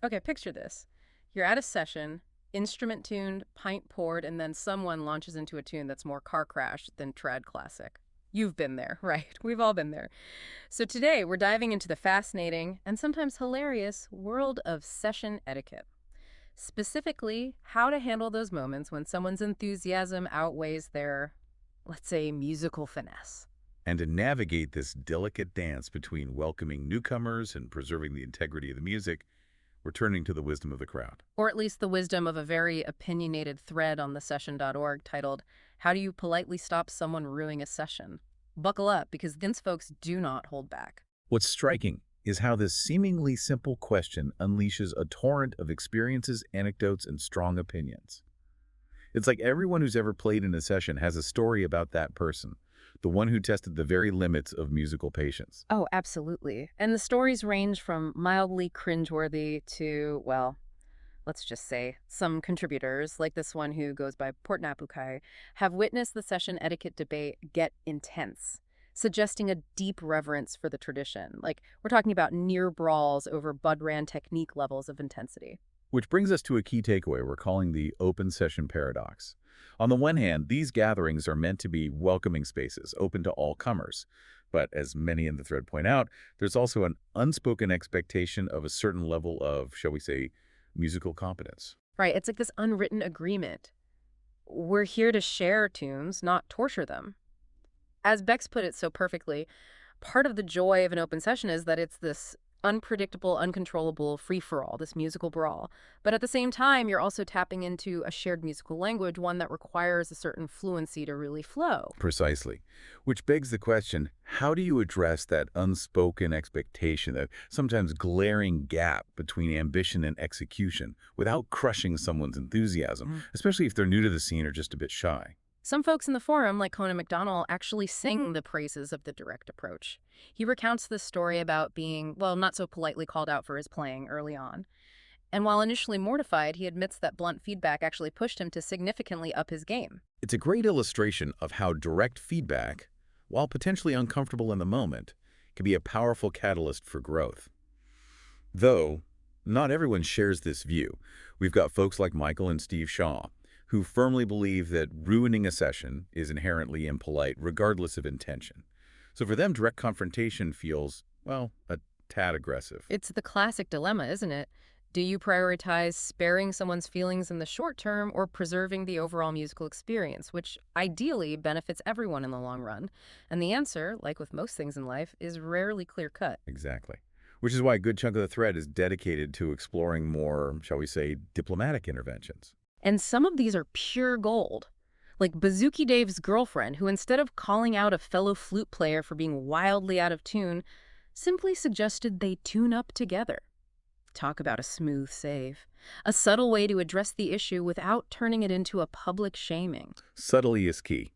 Okay, picture this. You're at a session, instrument tuned, pint poured, and then someone launches into a tune that's more car crash than trad classic. You've been there, right? We've all been there. So today we're diving into the fascinating and sometimes hilarious world of session etiquette. Specifically, how to handle those moments when someone's enthusiasm outweighs their, let's say, musical finesse. And to navigate this delicate dance between welcoming newcomers and preserving the integrity of the music, we're turning to the wisdom of the crowd. Or at least the wisdom of a very opinionated thread on thesession.org titled, How Do You Politely Stop Someone Ruining a Session? Buckle up, because these folks do not hold back. What's striking is how this seemingly simple question unleashes a torrent of experiences, anecdotes, and strong opinions. It's like everyone who's ever played in a session has a story about that person, the one who tested the very limits of musical patience. Oh, absolutely. And the stories range from mildly cringeworthy to, well, let's just say, some contributors, like this one who goes by Portnapukai, have witnessed the session etiquette debate get intense, suggesting a deep reverence for the tradition. Like, we're talking about near brawls over Budran technique levels of intensity. Which brings us to a key takeaway we're calling the open session paradox. On the one hand, these gatherings are meant to be welcoming spaces, open to all comers. But as many in the thread point out, there's also an unspoken expectation of a certain level of, shall we say, musical competence. Right, it's like this unwritten agreement. We're here to share tunes, not torture them. As Bex put it so perfectly, part of the joy of an open session is that it's this unpredictable, uncontrollable free-for-all, this musical brawl. But at the same time, you're also tapping into a shared musical language, one that requires a certain fluency to really flow. Precisely. Which begs the question, how do you address that unspoken expectation, that sometimes glaring gap between ambition and execution without crushing someone's enthusiasm, especially if they're new to the scene or just a bit shy? Some folks in the forum, like Conan McDonald, actually sing the praises of the direct approach. He recounts this story about being, well, not so politely called out for his playing early on. And while initially mortified, he admits that blunt feedback actually pushed him to significantly up his game. It's a great illustration of how direct feedback, while potentially uncomfortable in the moment, can be a powerful catalyst for growth. Though, not everyone shares this view. We've got folks like Michael and Steve Shaw, who firmly believe that ruining a session is inherently impolite, regardless of intention. So for them, direct confrontation feels, well, a tad aggressive. It's the classic dilemma, isn't it? Do you prioritize sparing someone's feelings in the short term or preserving the overall musical experience, which ideally benefits everyone in the long run? And the answer, like with most things in life, is rarely clear-cut. Exactly. Which is why a good chunk of the thread is dedicated to exploring more, shall we say, diplomatic interventions. And some of these are pure gold. Like Bazooki Dave's girlfriend, who instead of calling out a fellow flute player for being wildly out of tune, simply suggested they tune up together. Talk about a smooth save. A subtle way to address the issue without turning it into a public shaming. Subtlety is key.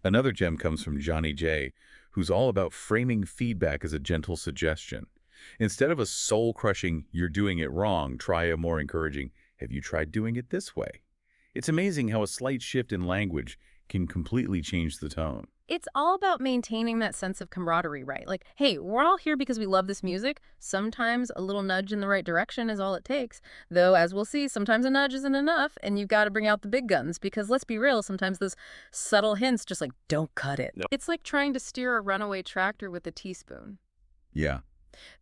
Another gem comes from Johnny J, who's all about framing feedback as a gentle suggestion. Instead of a soul-crushing, you're doing it wrong, try a more encouraging, have you tried doing it this way? It's amazing how a slight shift in language can completely change the tone. It's all about maintaining that sense of camaraderie, right? Like, hey, we're all here because we love this music. Sometimes a little nudge in the right direction is all it takes. Though, as we'll see, sometimes a nudge isn't enough, and you've got to bring out the big guns because, let's be real, sometimes those subtle hints just like, don't cut it. No. It's like trying to steer a runaway tractor with a teaspoon. Yeah.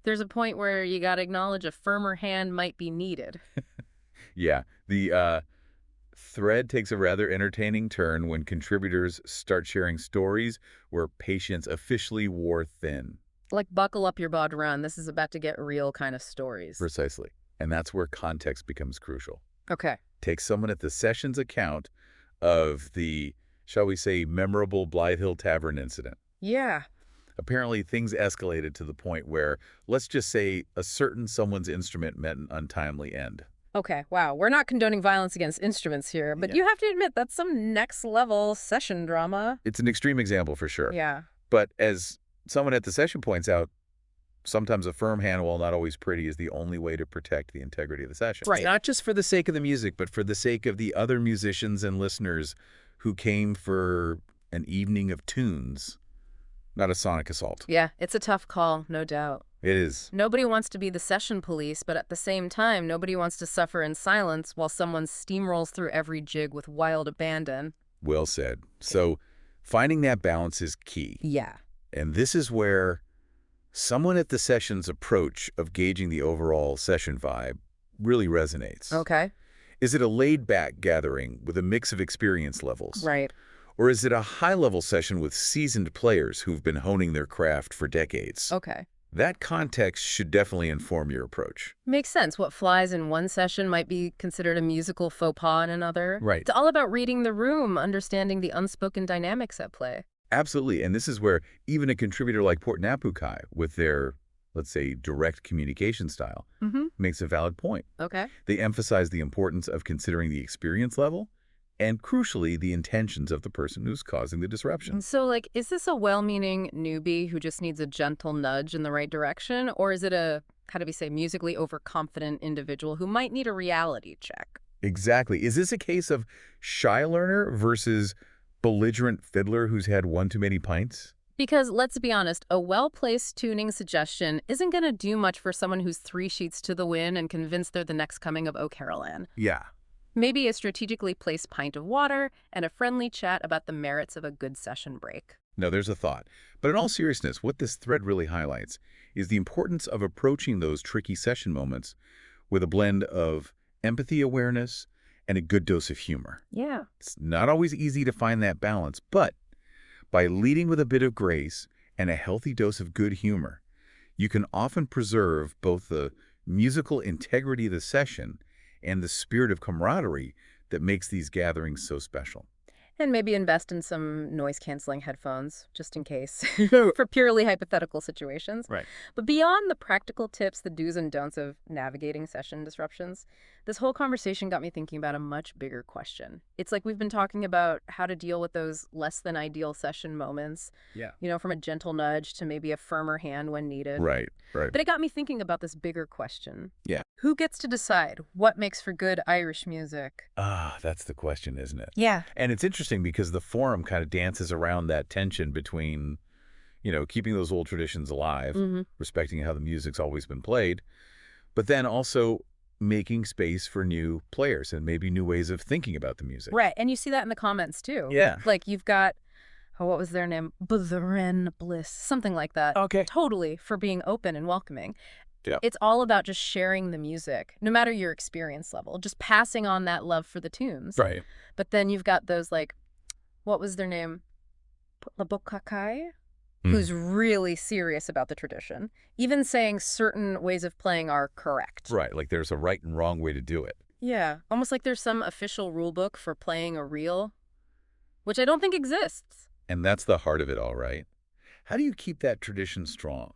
There's a point where you got to acknowledge a firmer hand might be needed. Yeah. The thread takes a rather entertaining turn when contributors start sharing stories where patience officially wore thin. Like, buckle up your bod run. This is about to get real kind of stories. Precisely. And that's where context becomes crucial. Okay. Take someone at the session's account of the, shall we say, memorable Blythe Hill Tavern incident. Yeah. Apparently, things escalated to the point where, let's just say, a certain someone's instrument met an untimely end. Okay, wow. We're not condoning violence against instruments here, but you have to admit that's some next-level session drama. It's an extreme example for sure. Yeah. But as someone at the session points out, sometimes a firm hand, while not always pretty, is the only way to protect the integrity of the session. Right. Not just for the sake of the music, but for the sake of the other musicians and listeners who came for an evening of tunes not a sonic assault. Yeah, it's a tough call, no doubt. It is. Nobody wants to be the session police, but at the same time, nobody wants to suffer in silence while someone steamrolls through every jig with wild abandon. Well said. So finding that balance is key. Yeah. And this is where someone at the session's approach of gauging the overall session vibe really resonates. Okay. Is it a laid-back gathering with a mix of experience levels? Right. Or is it a high-level session with seasoned players who've been honing their craft for decades? Okay. That context should definitely inform your approach. Makes sense. What flies in one session might be considered a musical faux pas in another. Right. It's all about reading the room, understanding the unspoken dynamics at play. Absolutely, and this is where even a contributor like Port Napukai, with their, let's say, direct communication style, makes a valid point. Okay. They emphasize the importance of considering the experience level and, crucially, the intentions of the person who's causing the disruption. So, like, is this a well-meaning newbie who just needs a gentle nudge in the right direction? Or is it a, how do we say, musically overconfident individual who might need a reality check? Exactly. Is this a case of shy learner versus belligerent fiddler who's had one too many pints? Because, let's be honest, a well-placed tuning suggestion isn't going to do much for someone who's 3 sheets to the wind and convinced they're the next coming of O'Carolan. Yeah. Maybe a strategically placed pint of water and a friendly chat about the merits of a good session break. No, there's a thought. But in all seriousness, what this thread really highlights is the importance of approaching those tricky session moments with a blend of empathy awareness and a good dose of humor. Yeah. It's not always easy to find that balance, but by leading with a bit of grace and a healthy dose of good humor, you can often preserve both the musical integrity of the session and the spirit of camaraderie that makes these gatherings so special. And maybe invest in some noise-canceling headphones, just in case, for purely hypothetical situations. Right. But beyond the practical tips, the do's and don'ts of navigating session disruptions, this whole conversation got me thinking about a much bigger question. It's like we've been talking about how to deal with those less-than-ideal session moments, Yeah. from a gentle nudge to maybe a firmer hand when needed. Right. But it got me thinking about this bigger question. Yeah. Who gets to decide what makes for good Irish music? Ah, that's the question, isn't it? Yeah. And it's interesting because the forum kind of dances around that tension between, keeping those old traditions alive, respecting how the music's always been played, but then also making space for new players and maybe new ways of thinking about the music. Right. And you see that in the comments, too. Yeah. Like, you've got, what was their name? Btharen Bliss, something like that. Okay. Totally, for being open and welcoming. Yeah. It's all about just sharing the music, no matter your experience level, just passing on that love for the tunes. Right. But then you've got those, like, what was their name? Labokakai? Who's really serious about the tradition, even saying certain ways of playing are correct. Right, like there's a right and wrong way to do it. Yeah, almost like there's some official rule book for playing a reel, which I don't think exists. And that's the heart of it all, right? How do you keep that tradition strong?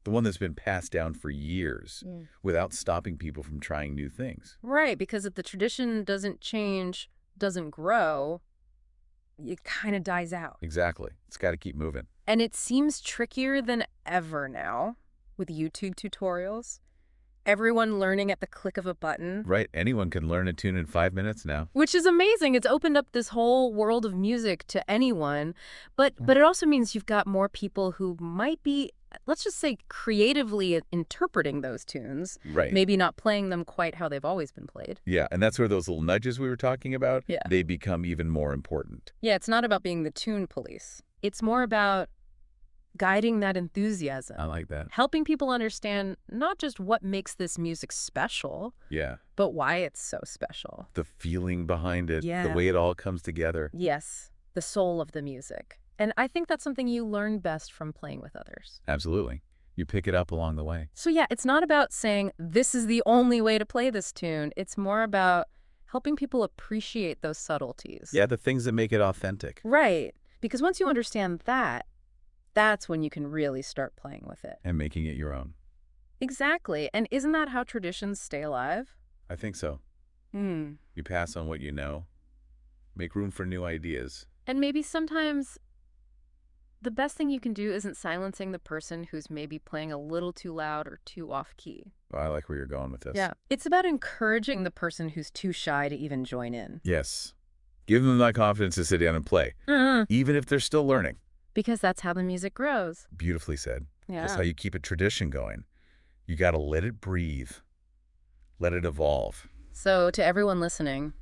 The one that's been passed down for years without stopping people from trying new things. Right, because if the tradition doesn't change, doesn't grow, it kind of dies out. Exactly. It's got to keep moving. And it seems trickier than ever now with YouTube tutorials. Everyone learning at the click of a button. Right. Anyone can learn a tune in 5 minutes now. Which is amazing. It's opened up this whole world of music to anyone. But it also means you've got more people who might be, let's just say, creatively interpreting those tunes. Right. Maybe not playing them quite how they've always been played. Yeah, and that's where those little nudges we were talking about, Yeah. they become even more important. Yeah, it's not about being the tune police. It's more about guiding that enthusiasm. I like that. Helping people understand not just what makes this music special, Yeah. but why it's so special. The feeling behind it, Yeah. the way it all comes together. Yes, the soul of the music. And I think that's something you learn best from playing with others. Absolutely. You pick it up along the way. So yeah, it's not about saying this is the only way to play this tune. It's more about helping people appreciate those subtleties. Yeah, the things that make it authentic. Right. Because once you understand that, that's when you can really start playing with it. And making it your own. Exactly. And isn't that how traditions stay alive? I think so. Hmm. You pass on what you know. Make room for new ideas. And maybe sometimes the best thing you can do isn't silencing the person who's maybe playing a little too loud or too off-key. Well, I like where you're going with this. Yeah. It's about encouraging the person who's too shy to even join in. Yes. Give them that confidence to sit down and play, even if they're still learning. Because that's how the music grows. Beautifully said. That's Yeah. how you keep a tradition going. You got to let it breathe. Let it evolve. So to everyone listening,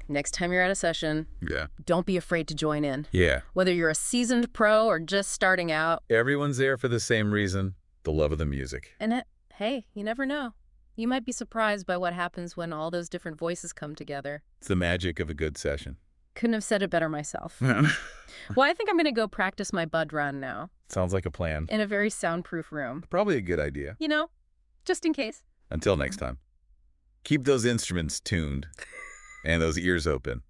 next time you're at a session, Yeah. don't be afraid to join in. Yeah. Whether you're a seasoned pro or just starting out. Everyone's there for the same reason, the love of the music. And hey, you never know. You might be surprised by what happens when all those different voices come together. It's the magic of a good session. Couldn't have said it better myself. Well, I think I'm going to go practice my bud run now Sounds like a plan. in a very soundproof room. Probably a good idea. You know, just in case. Until next time. Keep those instruments tuned and those ears open.